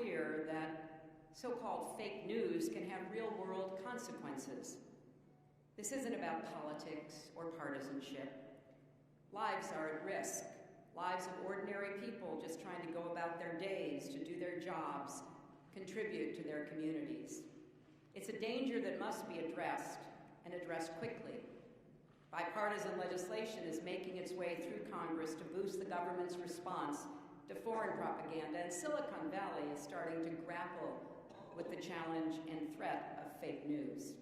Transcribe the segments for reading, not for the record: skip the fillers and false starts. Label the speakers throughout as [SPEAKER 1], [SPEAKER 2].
[SPEAKER 1] clear that so-called fake news can have real-world consequences. This isn't about politics or partisanship. Lives are at risk. Lives of ordinary people just trying to go about their days, to do their jobs, contribute to their communities. It's a danger that must be addressed, and addressed quickly. Bipartisan legislation is making its way through Congress to boost the government's response to foreign propaganda, and Silicon Valley is starting to grapple with the challenge and threat of fake news.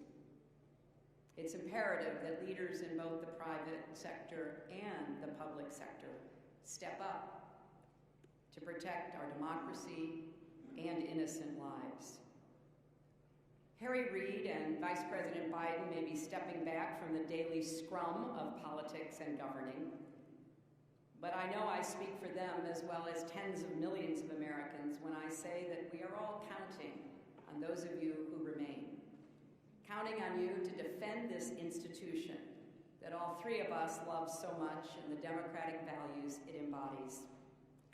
[SPEAKER 1] It's imperative that leaders in both the private sector and the public sector step up to protect our democracy and innocent lives. Harry Reid and Vice President Biden may be stepping back from the daily scrum of politics and governing, but I know I speak for them as well as tens of millions of Americans when I say that we are all counting on those of you who remain. Counting on you to defend this institution that all three of us love so much and the democratic values it embodies.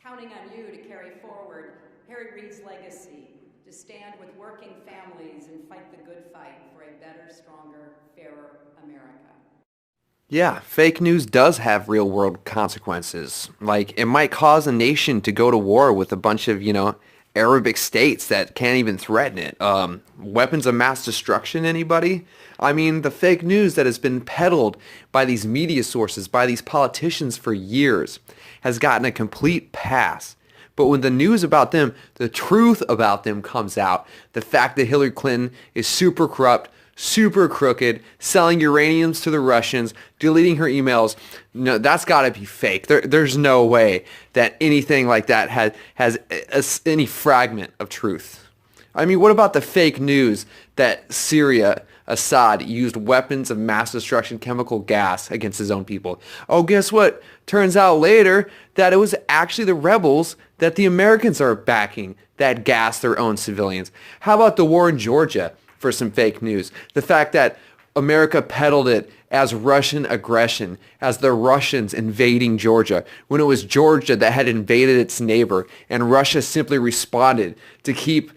[SPEAKER 1] Counting on you to carry forward Harry Reid's legacy, to stand with working families and fight the good fight for a better, stronger, fairer America.
[SPEAKER 2] Yeah, fake news does have real-world consequences. Like, it might cause a nation to go to war with a bunch of, Arabic states that can't even threaten it. Weapons of mass destruction, anybody? I mean, the fake news that has been peddled by these media sources, by these politicians for years, has gotten a complete pass. But when the news about them, the truth about them comes out, the fact that Hillary Clinton is super corrupt, super crooked, selling uraniums to the Russians, deleting her emails, no, that's got to be fake. There's no way that anything like that has any fragment of truth. I mean, what about the fake news that Syria, Assad, used weapons of mass destruction, chemical gas against his own people? Oh, guess what? Turns out later that it was actually the rebels that the Americans are backing that gassed their own civilians. How about the war in Georgia for some fake news? The fact that America peddled it as Russian aggression, as the Russians invading Georgia, when it was Georgia that had invaded its neighbor, and Russia simply responded to keep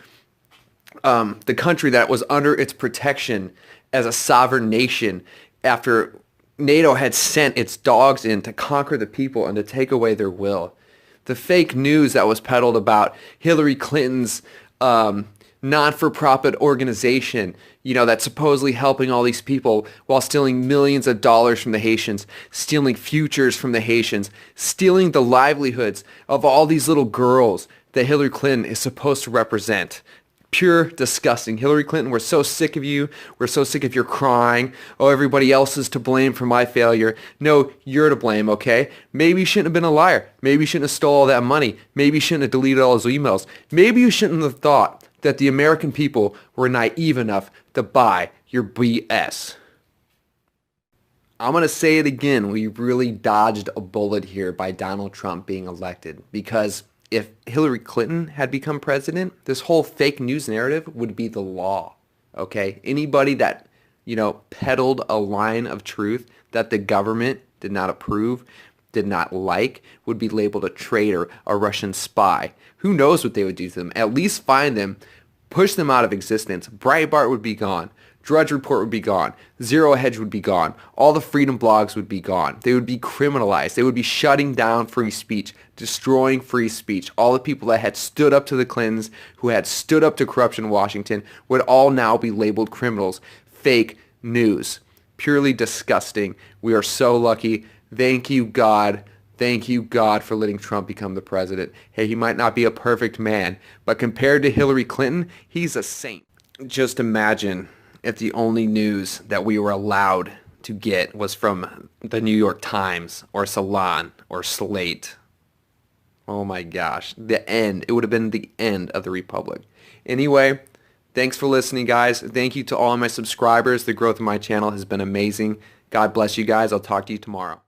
[SPEAKER 2] the country that was under its protection as a sovereign nation after NATO had sent its dogs in to conquer the people and to take away their will. The fake news that was peddled about Hillary Clinton's non-for-profit organization, that's supposedly helping all these people while stealing millions of dollars from the Haitians, stealing futures from the Haitians, stealing the livelihoods of all these little girls that Hillary Clinton is supposed to represent. Pure disgusting. Hillary Clinton, we're so sick of you. We're so sick of your crying. Oh, everybody else is to blame for my failure. No, you're to blame, okay? Maybe you shouldn't have been a liar. Maybe you shouldn't have stole all that money. Maybe you shouldn't have deleted all those emails. Maybe you shouldn't have thought that the American people were naive enough to buy your BS. I'm going to say it again. We really dodged a bullet here by Donald Trump being elected, because if Hillary Clinton had become president, this whole fake news narrative would be the law, okay? Anybody that, peddled a line of truth that the government did not approve, did not like, would be labeled a traitor, a Russian spy. Who knows what they would do to them? At least find them, push them out of existence. Breitbart would be gone. Drudge Report would be gone. Zero Hedge would be gone. All the freedom blogs would be gone. They would be criminalized. They would be shutting down free speech, destroying free speech. All the people that had stood up to the Clintons, who had stood up to corruption in Washington, would all now be labeled criminals. Fake news. Purely disgusting. We are so lucky. Thank you, God. Thank you, God, for letting Trump become the president. Hey, he might not be a perfect man, but compared to Hillary Clinton, he's a saint. Just imagine if the only news that we were allowed to get was from the New York Times or Salon or Slate. Oh my gosh. The end. It would have been the end of the Republic. Anyway, thanks for listening, guys. Thank you to all of my subscribers. The growth of my channel has been amazing. God bless you guys. I'll talk to you tomorrow.